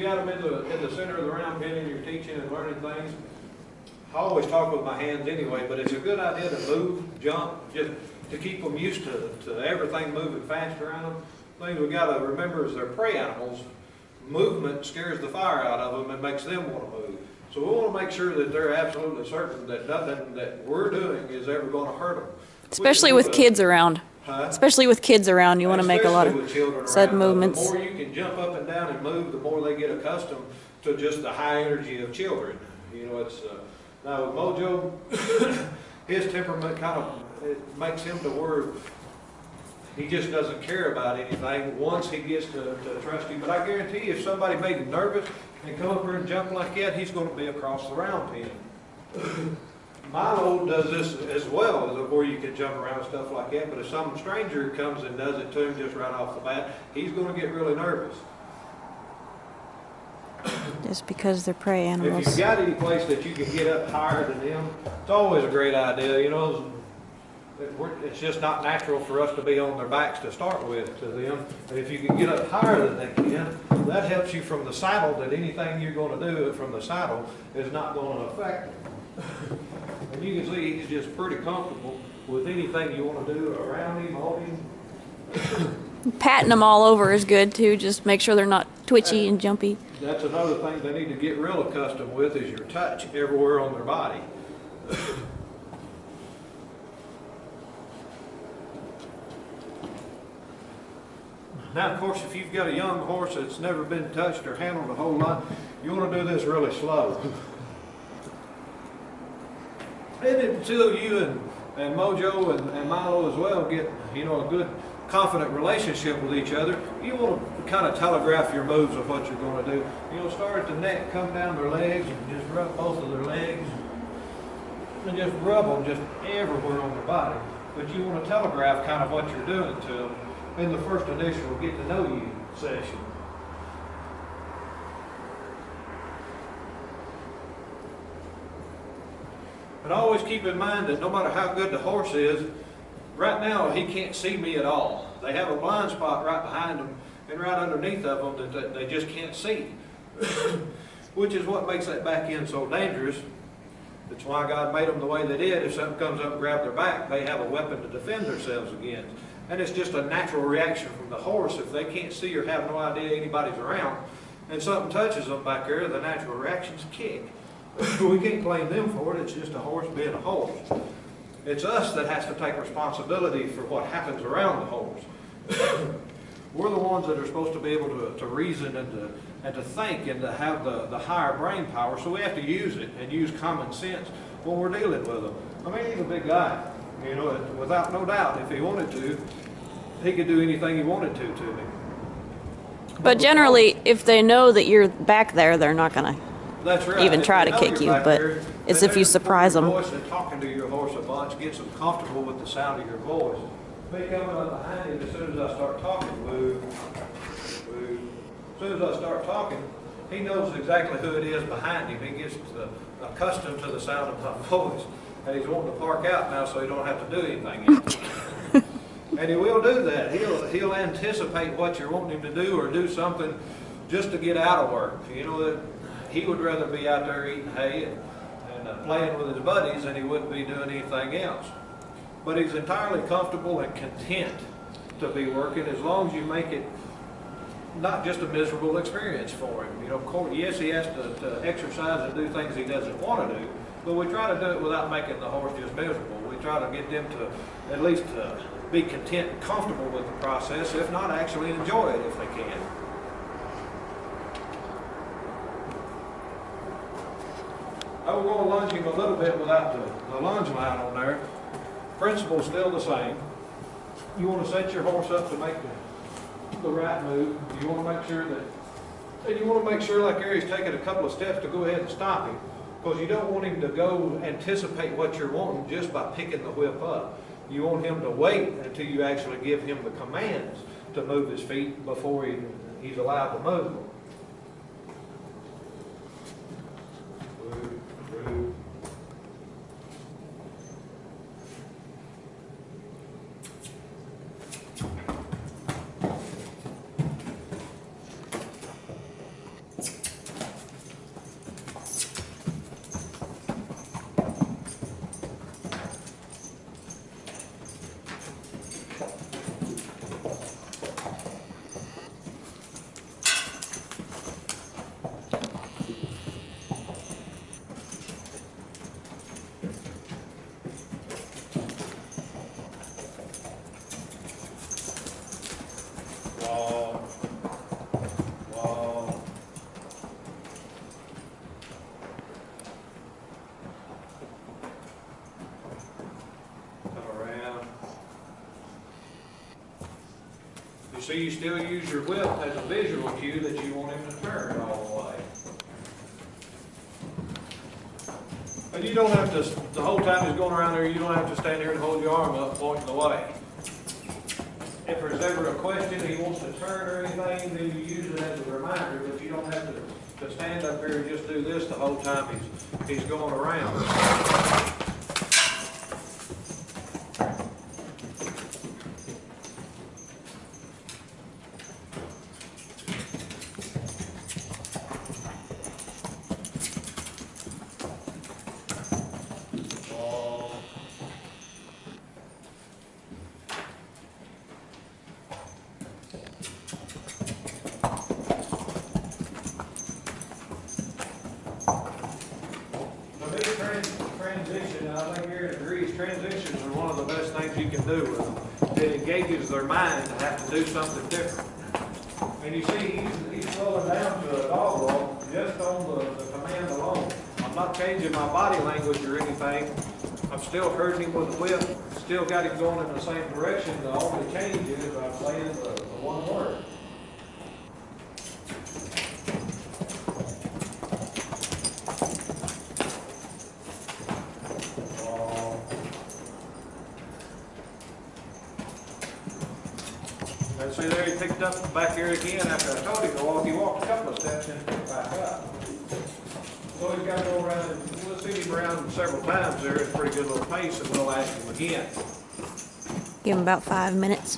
got them in the center of the round pen and you're teaching and learning things, I always talk with my hands anyway, but it's a good idea to move, jump, just to keep them used to everything moving fast around them. Things we got to remember is they're prey animals. Movement scares the fire out of them and makes them want to move. So we want to make sure that they're absolutely certain that nothing that we're doing is ever going to hurt them. Especially with kids around. Huh? Especially with kids around, you want to make a lot of sudden movements. The more you can jump up and down and move, the more they get accustomed to just the high energy of children. You know, it's now with Mojo, his temperament kind of it makes him to where he just doesn't care about anything once he gets to trust you. But I guarantee you, if somebody made him nervous and come up here and jump like that, he's going to be across the round pen. Milo does this as well, where you can jump around and stuff like that, but if some stranger comes and does it to him just right off the bat, he's going to get really nervous. Just because they're prey animals. If you've got any place that you can get up higher than them, it's always a great idea. You know, it's just not natural for us to be on their backs to start with to them. And if you can get up higher than they can, that helps you from the saddle, that anything you're going to do from the saddle is not going to affect them. And you can see he's just pretty comfortable with anything you want to do around him, on him. Patting them all over is good too. Just make sure they're not twitchy and jumpy. That's another thing they need to get real accustomed with is your touch everywhere on their body. Now, of course, if you've got a young horse that's never been touched or handled a whole lot, you want to do this really slow. And until you and Mojo and Milo as well get, you know, a good, confident relationship with each other, you want to kind of telegraph your moves of what you're going to do. You'll start at the neck, come down their legs, and just rub both of their legs, and just rub them just everywhere on their body. But you want to telegraph kind of what you're doing to them in the first initial get to know you session. But always keep in mind that no matter how good the horse is, right now he can't see me at all. They have a blind spot right behind them and right underneath of them that they just can't see. Which is what makes that back end so dangerous. That's why God made them the way they did. If something comes up and grabs their back, they have a weapon to defend themselves against. And it's just a natural reaction from the horse. If they can't see or have no idea anybody's around and something touches them back there, the natural reaction is kick. We can't blame them for it. It's just a horse being a horse. It's us that has to take responsibility for what happens around the horse. We're the ones that are supposed to be able to reason and to think and to have the higher brain power, so we have to use it and use common sense when we're dealing with them. I mean, he's a big guy, you know, without no doubt, if he wanted to, he could do anything he wanted to me. But generally, if they know that you're back there, they're not going to That's right. even try to kick you, but it's if you surprise them. And talking to your horse a bunch gets them comfortable with the sound of your voice. Me coming up behind him, as soon as I start talking, boo, boo. As soon as I start talking, he knows exactly who it is behind him. He gets accustomed to the sound of my voice. And he's wanting to park out now so he don't have to do anything. And he will do that. He'll anticipate what you're wanting him to do or do something just to get out of work. You know, that he would rather be out there eating hay and playing with his buddies than he wouldn't be doing anything else. But he's entirely comfortable and content to be working as long as you make it not just a miserable experience for him. You know, of course, yes, he has to exercise and do things he doesn't want to do, but we try to do it without making the horse just miserable. We try to get them to at least be content and comfortable with the process, if not actually enjoy it if they can. I will go lunge him a little bit without the lunge line on there. Principle's still the same. You want to set your horse up to make the right move. You want to make sure that, and you want to make sure like there he's taking a couple of steps to go ahead and stop him, because you don't want him to go anticipate what you're wanting just by picking the whip up. You want him to wait until you actually give him the commands to move his feet before he's allowed to move. You see, you still use your whip as a visual cue that you want him to turn all the way. And you don't have to, the whole time he's going around there, you don't have to stand there and hold your arm up pointing the way. If there's ever a question he wants to turn or anything, then you use it as a reminder, but you don't have to stand up here and just do this the whole time he's going around. Transition, and I think Aaron agrees, transitions are one of the best things you can do with them. It engages their mind to have to do something different. And you see, he's slowing down to a dog walk just on the command alone. I'm not changing my body language or anything. I'm still hurting him with the whip, still got him going in the same direction. The only change is I'm saying the one word. And see there, he picked up back here again after I told him to walk. He walked a couple of steps and picked back up. So he's got to go around, and we'll see him around several times there at a pretty good little pace, and we'll ask him again. Give him about 5 minutes.